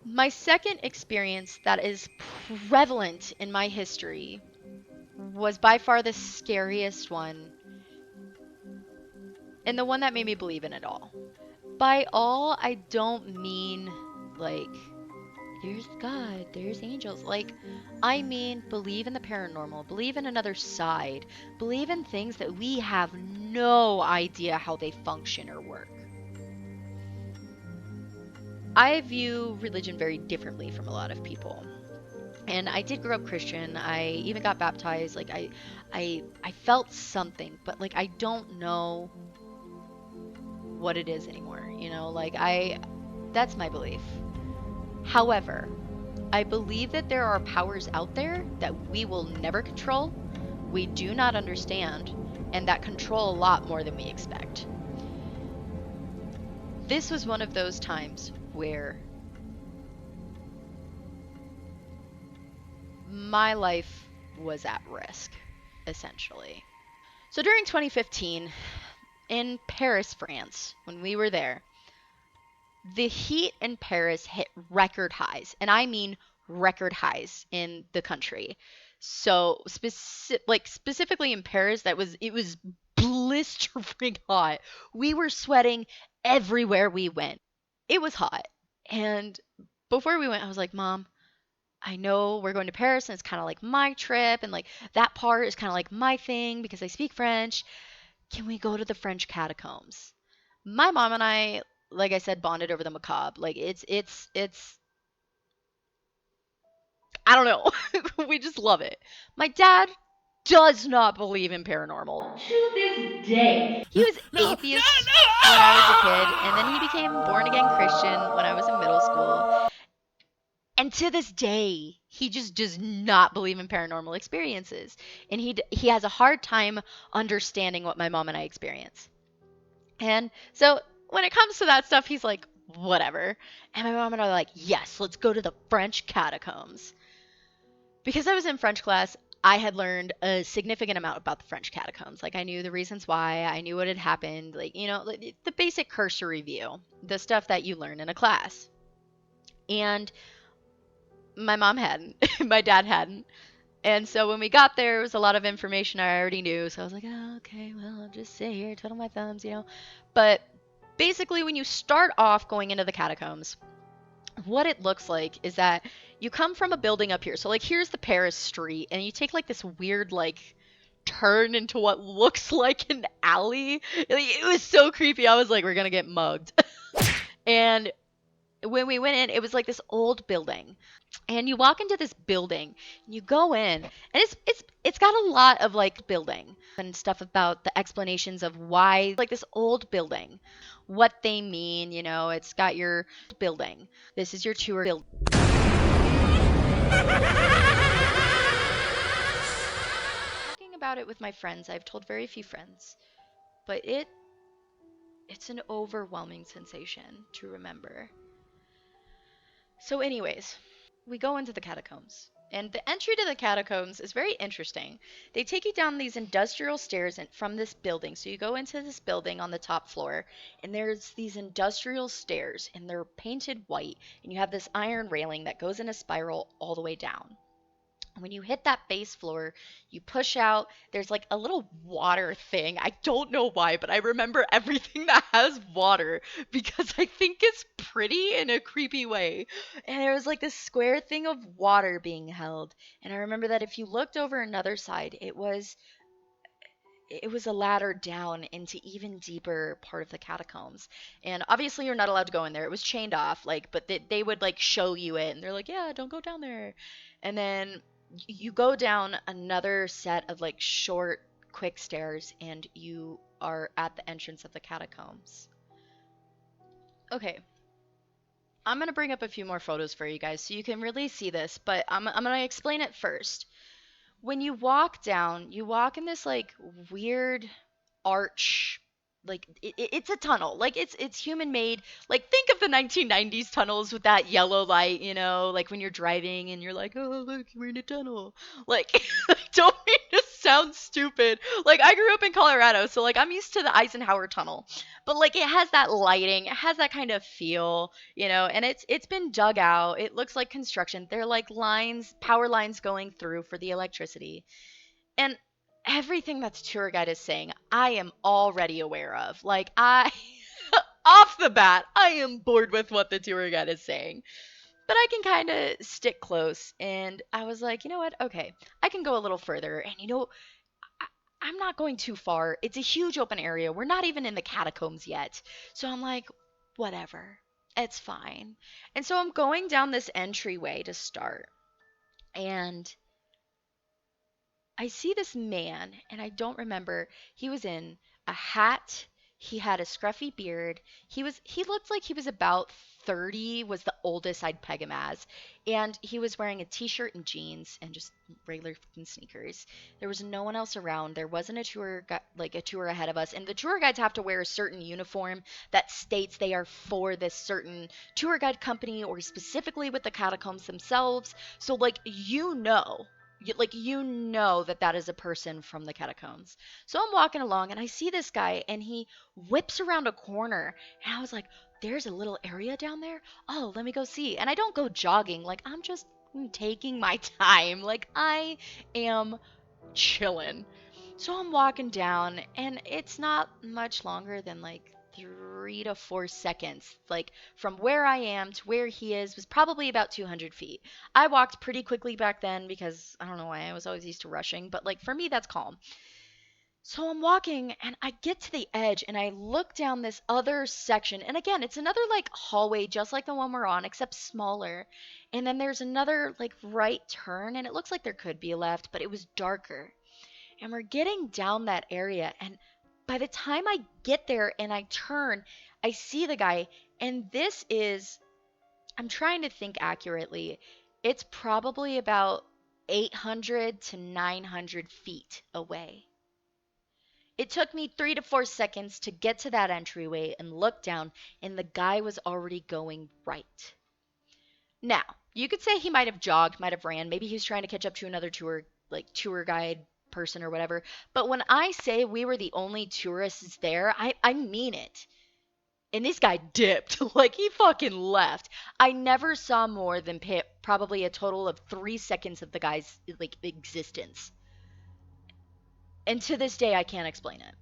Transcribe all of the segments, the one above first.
My second experience that is prevalent in my history was by far the scariest one, and the one that made me believe in it all. By all, I don't mean like there's God, there's angels. Like, I mean, believe in the paranormal, believe in another side, believe in things that we have no idea how they function or work. I view religion very differently from a lot of people. And I did grow up Christian. I even got baptized. Like I felt something, but like I don't know what it is anymore, you know? Like I that's my belief. However, I believe that there are powers out there that we will never control, we do not understand, and that control a lot more than we expect. This was one of those times where my life was at risk, essentially. So during 2015, in Paris, France, when we were there, the heat in Paris hit record highs, and I mean record highs in the country. So specifically in Paris, it was blistering hot. We were sweating everywhere we went. It was hot. And before we went, I was like, "Mom, I know we're going to Paris and it's kind of like my trip and like that part is kind of like my thing because I speak French. Can we go to the French catacombs?" My mom and I, like I said, bonded over the macabre. Like it's I don't know. We just love it. My dad does not believe in paranormal. To this day. He was atheist when I was a kid, and then he became born again Christian when I was in middle school. And to this day, he just does not believe in paranormal experiences. And he has a hard time understanding what my mom and I experience. And so when it comes to that stuff, he's like, whatever. And my mom and I are like, yes, let's go to the French catacombs. Because I was in French class, I had learned a significant amount about the French catacombs. Like, I knew the reasons why, I knew what had happened, like, you know, like, the basic cursory view, the stuff that you learn in a class. And my mom hadn't, my dad hadn't. And so when we got there, it was a lot of information I already knew. So I was like, oh, okay, well, I'll just sit here, twiddle my thumbs, you know. But basically, when you start off going into the catacombs, what it looks like is that you come from a building up here. So, like, here's the Paris street, and you take, like, this weird, like, turn into what looks like an alley. Like, it was so creepy. I was like, we're gonna get mugged. And when we went in, it was like this old building. And you walk into this building, and you go in, and it's got a lot of like building and stuff about the explanations of why like this old building, what they mean, you know, it's got your building. This is your tour building. Talking about it with my friends, I've told very few friends, but it's an overwhelming sensation to remember. So anyways, we go into the catacombs. And the entry to the catacombs is very interesting. They take you down these industrial stairs from this building. So you go into this building on the top floor, and there's these industrial stairs, and they're painted white, and you have this iron railing that goes in a spiral all the way down. When you hit that base floor, you push out. There's like a little water thing. I don't know why, but I remember everything that has water because I think it's pretty in a creepy way. And there was like this square thing of water being held. And I remember that if you looked over another side, it was a ladder down into even deeper part of the catacombs. And obviously you're not allowed to go in there. It was chained off, like, but they would like show you it and they're like, yeah, don't go down there. And then you go down another set of like short, quick stairs and you are at the entrance of the catacombs. Okay, I'm gonna bring up a few more photos for you guys so you can really see this, but I'm gonna explain it first. When you walk down, you walk in this like weird arch. Like it's a tunnel. Like it's human made. Like think of the 1990s tunnels with that yellow light, you know, like when you're driving and you're like, "Oh, look, we're in a tunnel." Like don't mean to sounds stupid. Like, I grew up in Colorado, so like I'm used to the Eisenhower Tunnel. But like it has that lighting, it has that kind of feel, and it's been dug out. It looks like construction. They're like lines, power lines going through for the electricity. And everything that the tour guide is saying, I am already aware of. Like I off the bat, I am bored with what the tour guide is saying. But I can kind of stick close. And I was like, you know what? Okay, I can go a little further. And I, I'm not going too far. It's a huge open area. We're not even in the catacombs yet. So I'm like, whatever. It's fine. And so I'm going down this entryway to start. And I see this man, and I don't remember. He was in a hat. He had a scruffy beard. He looked like he was about 30, was the oldest I'd peg him as. And he was wearing a t-shirt and jeans and just regular fucking sneakers. There was no one else around. There wasn't a tour ahead of us. And the tour guides have to wear a certain uniform that states they are for this certain tour guide company or specifically with the catacombs themselves. So like that is a person from the catacombs. So I'm walking along and I see this guy and he whips around a corner and I was like, there's a little area down there. Oh, let me go see. And I don't go jogging. Like I'm just taking my time. Like I am chilling. So I'm walking down and it's not much longer than like 3 to 4 seconds. Like from where I am to where he is was probably about 200 feet. I walked pretty quickly back then because I don't know why I was always used to rushing, but like for me, that's calm. So I'm walking and I get to the edge and I look down this other section. And again, it's another like hallway just like the one we're on, except smaller. And then there's another like right turn and it looks like there could be a left, but it was darker. And we're getting down that area and by the time I get there and I turn, I see the guy and I'm trying to think accurately. It's probably about 800 to 900 feet away. It took me 3 to 4 seconds to get to that entryway and look down, and the guy was already going right. Now, you could say he might have jogged, might have ran, maybe he was trying to catch up to another tour guide person or whatever. But when I say we were the only tourists there, I mean it. And this guy dipped. Like, he fucking left. I never saw more than probably a total of 3 seconds of the guy's, like, existence. And to this day, I can't explain it.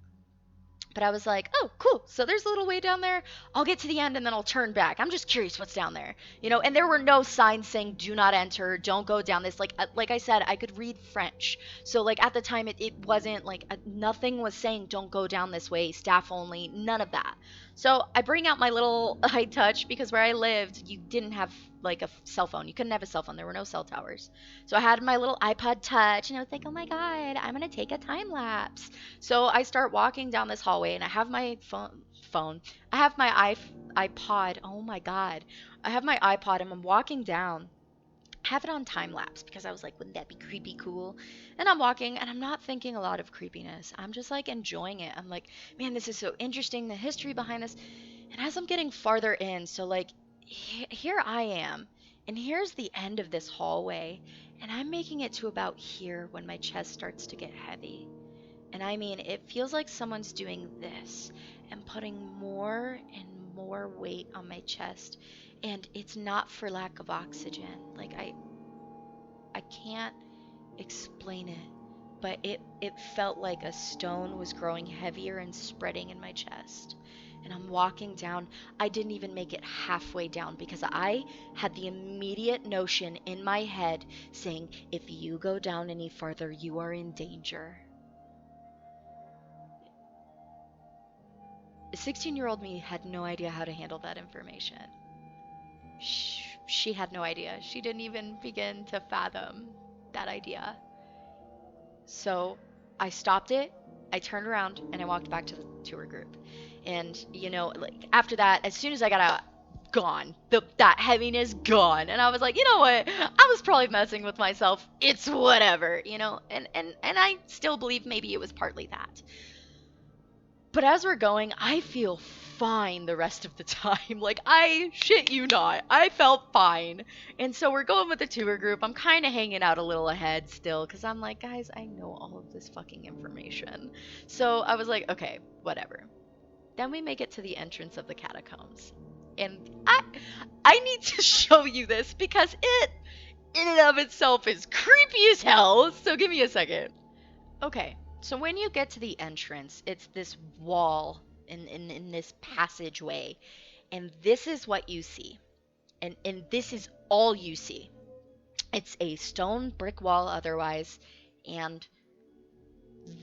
But I was like, oh, cool. So there's a little way down there. I'll get to the end and then I'll turn back. I'm just curious what's down there. And there were no signs saying do not enter, don't go down this. Like I said, I could read French. So like at the time it wasn't like nothing was saying don't go down this way, staff only, none of that. So I bring out my little iTouch because where I lived, you didn't have like a cell phone. You couldn't have a cell phone. There were no cell towers. So I had my little iPod Touch and I was like, oh my God, I'm going to take a time lapse. So I start walking down this hallway and I have my phone. I have my iPod. Oh my God. I have my iPod and I'm walking down. I have it on time lapse because I was like, wouldn't that be creepy cool? And I'm walking and I'm not thinking a lot of creepiness. I'm just like enjoying it. I'm like, man, this is so interesting, the history behind this. And as I'm getting farther in, so like here I am, and here's the end of this hallway, and I'm making it to about here when my chest starts to get heavy. And I mean, it feels like someone's doing this and putting more and more weight on my chest. And it's not for lack of oxygen. Like I can't explain it, but it felt like a stone was growing heavier and spreading in my chest. And I'm walking down. I didn't even make it halfway down because I had the immediate notion in my head saying, if you go down any farther, you are in danger. A 16-year-old me had no idea how to handle that information. She had no idea. She didn't even begin to fathom that idea. So I stopped it, I turned around, and I walked back to the tour group. And, like after that, as soon as I got out, gone. That heaviness gone. And I was like, you know what? I was probably messing with myself. It's whatever, and I still believe maybe it was partly that. But as we're going, I feel fine the rest of the time. Like, I shit you not, I felt fine. And so we're going with the tour group. I'm kind of hanging out a little ahead still because I'm like, guys, I know all of this fucking information. So I was like, okay, whatever. Then we make it to the entrance of the catacombs. And I need to show you this because it in and of itself is creepy as hell. So give me a second. Okay, so when you get to the entrance, it's this wall in this passageway, and this is what you see. And this is all you see. It's a stone brick wall otherwise, and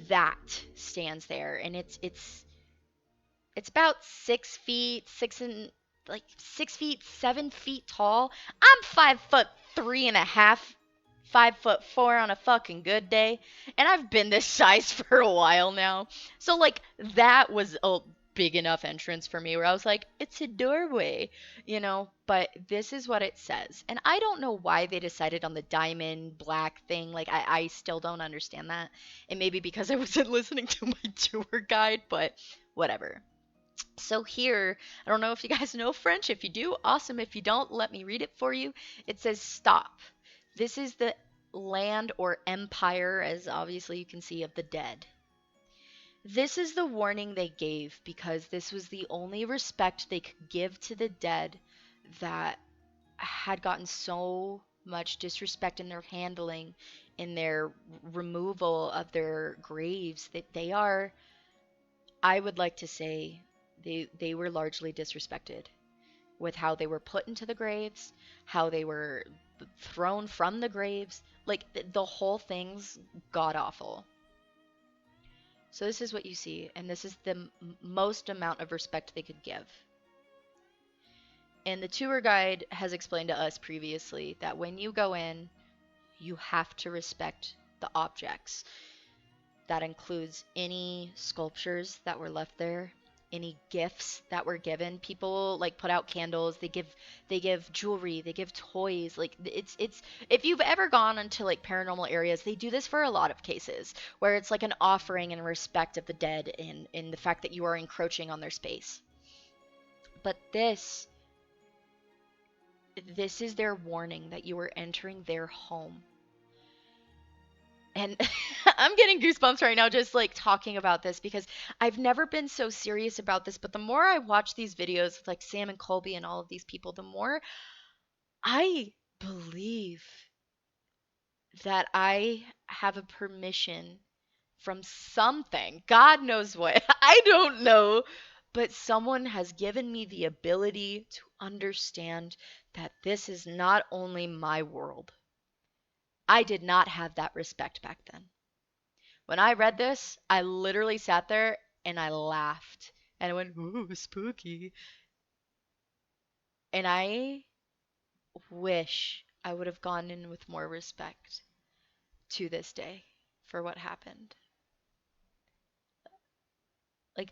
that stands there, and it's about 6 feet, 6 feet, 7 feet tall. I'm 5'3.5", 5'4" on a fucking good day, and I've been this size for a while now. So like that was a big enough entrance for me where I was like, it's a doorway, you know. But this is what it says, and I don't know why they decided on the diamond black thing. Like I still don't understand that. And maybe because I wasn't listening to my tour guide, but whatever. So here, I don't know if you guys know French. If you do, awesome. If you don't, let me read it for you. It says stop. This is the land or empire, as obviously you can see, of the dead. This is the warning they gave because this was the only respect they could give to the dead that had gotten so much disrespect in their handling, in their removal of their graves, that they are, I would like to say, they were largely disrespected with how they were put into the graves, how they were thrown from the graves. Like the whole thing's god awful. So this is what you see, and this is the most amount of respect they could give. And the tour guide has explained to us previously that when you go in, you have to respect the objects. That includes any sculptures that were left there, any gifts that were given. People like put out candles, they give jewelry, they give toys. Like it's if you've ever gone into like paranormal areas, they do this for a lot of cases where it's like an offering in respect of the dead in the fact that you are encroaching on their space. But this is their warning that you are entering their home. And I'm getting goosebumps right now just like talking about this because I've never been so serious about this. But the more I watch these videos with like Sam and Colby and all of these people, the more I believe that I have a permission from something. God knows what. I don't know. But someone has given me the ability to understand that this is not only my world. I did not have that respect back then. When I read this, I literally sat there and I laughed. And I went, ooh, spooky. And I wish I would have gone in with more respect to this day for what happened. Like,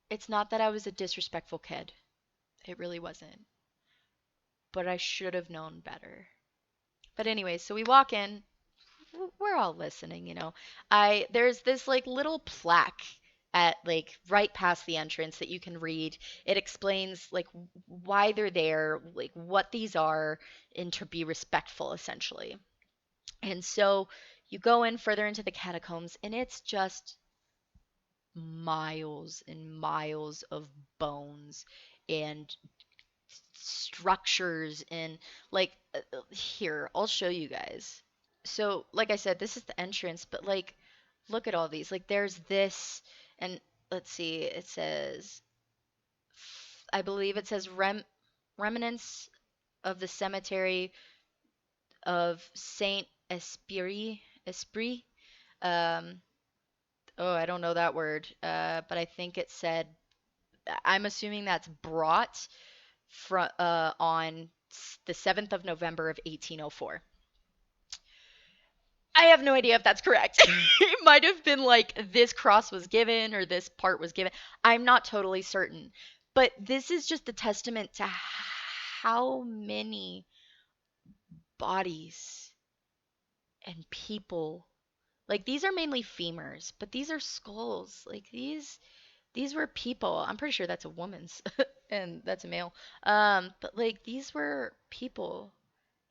it's not that I was a disrespectful kid. It really wasn't. But I should have known better. But anyway, so we walk in, we're all listening, you know. There's this like little plaque at like right past the entrance that you can read. It explains like why they're there, like what these are, and to be respectful essentially. And so you go in further into the catacombs and it's just miles and miles of bones and structures and like here, I'll show you guys. So like I said, this is the entrance, but like look at all these. Like there's this, and let's see, it says, I believe it says remnants of the cemetery of Saint Esprit. Um, oh, I don't know that word, but I think it said, I'm assuming that's brought from on the 7th of November of 1804. I have no idea if that's correct. It might have been like this cross was given or this part was given. I'm not totally certain. But this is just a testament to how many bodies and people Like these are mainly femurs, but these are skulls. Like these were people. I'm pretty sure that's a woman's and that's a male. But like these were people.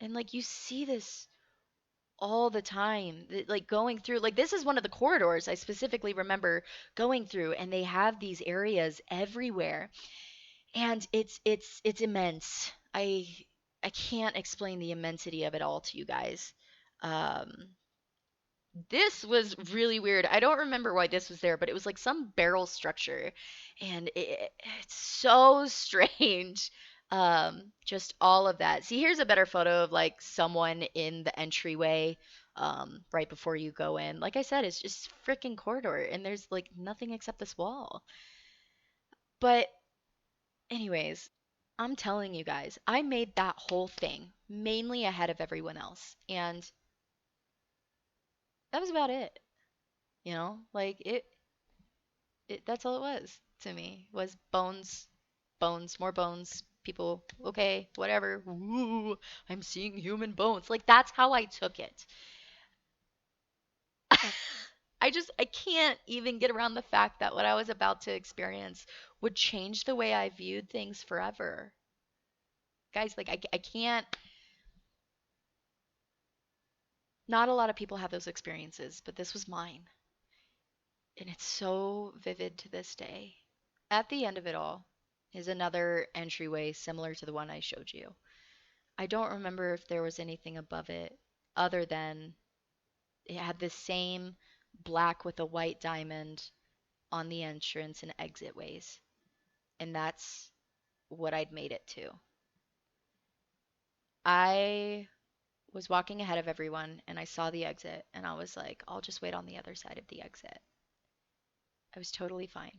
And like you see this all the time. Like going through like this is one of the corridors I specifically remember going through and they have these areas everywhere. And it's immense. I can't explain the immensity of it all to you guys. Um this was really weird. I don't remember why this was there, but it was like some barrel structure, and it's so strange. Just all of that. See, here's a better photo of like someone in the entryway, right before you go in. Like I said, it's just freaking corridor, and there's like nothing except this wall. But anyways, I'm telling you guys, I made that whole thing mainly ahead of everyone else, and that was about it. You know, like that's all it was to me was bones, bones, more bones, people, okay, whatever. Ooh, I'm seeing human bones. Like that's how I took it. I can't even get around the fact that what I was about to experience would change the way I viewed things forever. Guys, like I can't, not a lot of people have those experiences, but this was mine. And it's so vivid to this day. At the end of it all is another entryway similar to the one I showed you. I don't remember if there was anything above it other than it had the same black with a white diamond on the entrance and exit ways. And that's what I'd made it to. I was walking ahead of everyone and I saw the exit and I was like, I'll just wait on the other side of the exit. I was totally fine.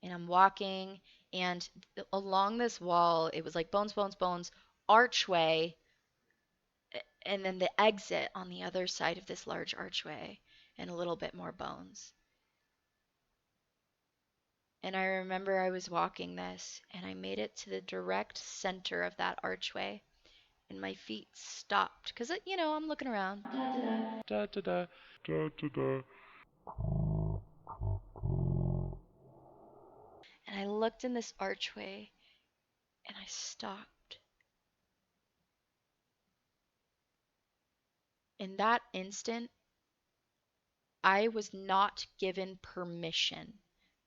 And I'm walking and along this wall, it was like bones, bones, bones, archway, and then the exit on the other side of this large archway and a little bit more bones. And I remember I was walking this and I made it to the direct center of that archway and my feet stopped because, I'm looking around. Da, da, da. Da, da, da. Da, da, da. And I looked in this archway and I stopped. In that instant, I was not given permission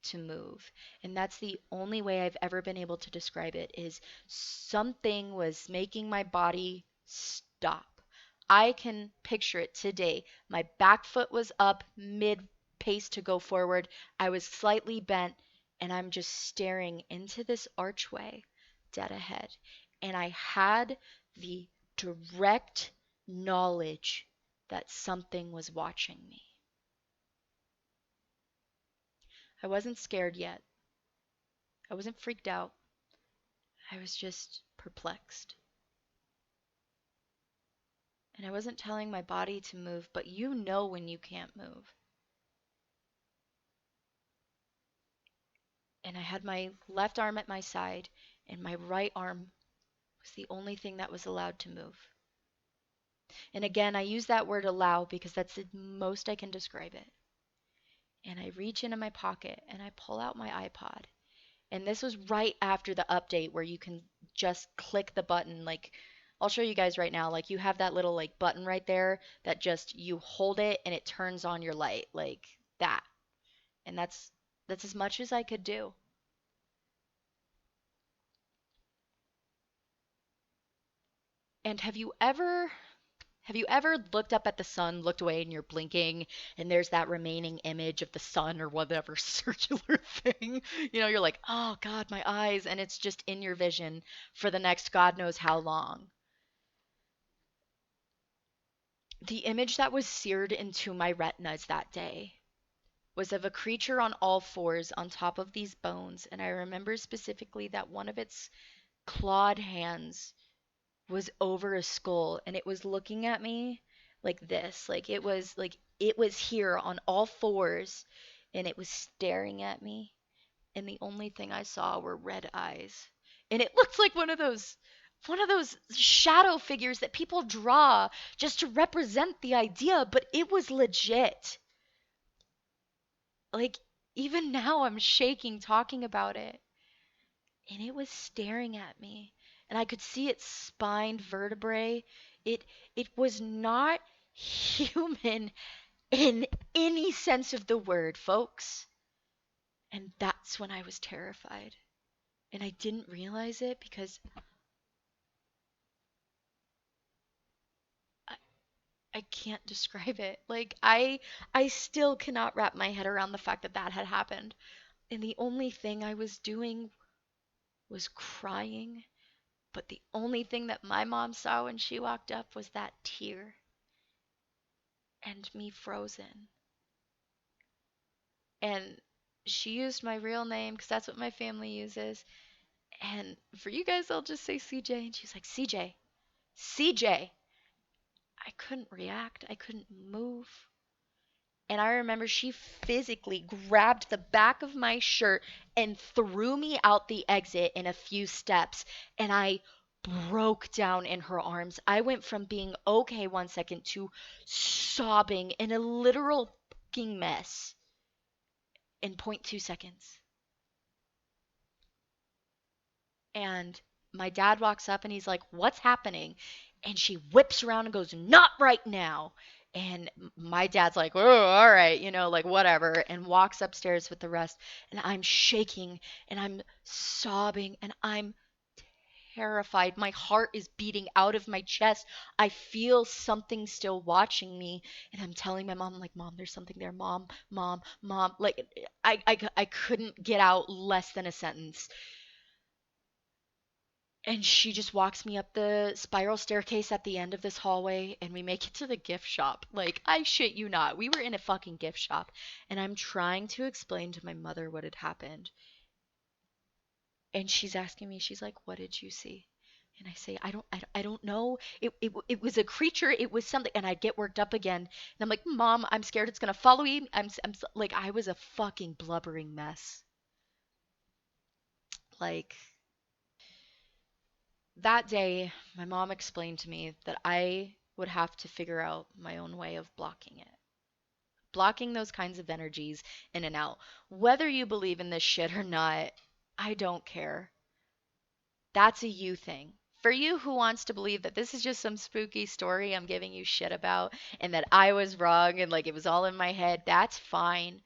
to move. And that's the only way I've ever been able to describe it is something was making my body stop. I can picture it today. My back foot was up mid pace to go forward. I was slightly bent and I'm just staring into this archway dead ahead. And I had the direct knowledge that something was watching me. I wasn't scared yet. I wasn't freaked out. I was just perplexed. And I wasn't telling my body to move, but you know when you can't move. And I had my left arm at my side, and my right arm was the only thing that was allowed to move. And again, I use that word allow because that's the most I can describe it. And I reach into my pocket and I pull out my iPod. And this was right after the update where you can just click the button. Like, I'll show you guys right now. Like, you have that little like button right there that just you hold it and it turns on your light like that. And that's as much as I could do. And have you ever looked up at the sun, looked away, and you're blinking, and there's that remaining image of the sun or whatever circular thing? You're like, oh God, my eyes, and it's just in your vision for the next God knows how long. The image that was seared into my retinas that day was of a creature on all fours on top of these bones, and I remember specifically that one of its clawed hands was over a skull and it was looking at me like this. Like it was here on all fours and it was staring at me and the only thing I saw were red eyes. And it looked like one of those one of those shadow figures that people draw just to represent the idea, but it was legit. Like, even now I'm shaking talking about it. And it was staring at me. And I could see its spined vertebrae. It was not human in any sense of the word, folks. And that's when I was terrified. And I didn't realize it because I, I can't describe it. Like I still cannot wrap my head around the fact that that had happened. And the only thing I was doing was crying. But the only thing that my mom saw when she walked up was that tear and me frozen. And she used my real name because that's what my family uses. And for you guys, I'll just say CJ. And she's like, CJ, CJ. I couldn't react. I couldn't move. And I remember she physically grabbed the back of my shirt and threw me out the exit in a few steps. And I broke down in her arms. I went from being okay 1 second to sobbing in a literal fucking mess in point 0.2 seconds. And my dad walks up and he's like, "What's happening?" And she whips around and goes, "Not right now." And my dad's like, "Oh, all right, like whatever," and walks upstairs with the rest. And I'm shaking and I'm sobbing and I'm terrified. My heart is beating out of my chest. I feel something still watching me. And I'm telling my mom, like, "Mom, there's something there. Mom, mom, mom." Like, I couldn't get out less than a sentence. And she just walks me up the spiral staircase at the end of this hallway, and we make it to the gift shop. Like, I shit you not. We were in a fucking gift shop, and I'm trying to explain to my mother what had happened. And she's asking me, she's like, "What did you see?" And I say, I don't know. It was a creature. It was something. And I get worked up again. And I'm like, "Mom, I'm scared it's going to follow me." Like, I was a fucking blubbering mess. Like, that day, my mom explained to me that I would have to figure out my own way of blocking it. Blocking those kinds of energies in and out. Whether you believe in this shit or not, I don't care. That's a you thing. For you who wants to believe that this is just some spooky story I'm giving you shit about and that I was wrong and like it was all in my head, that's fine.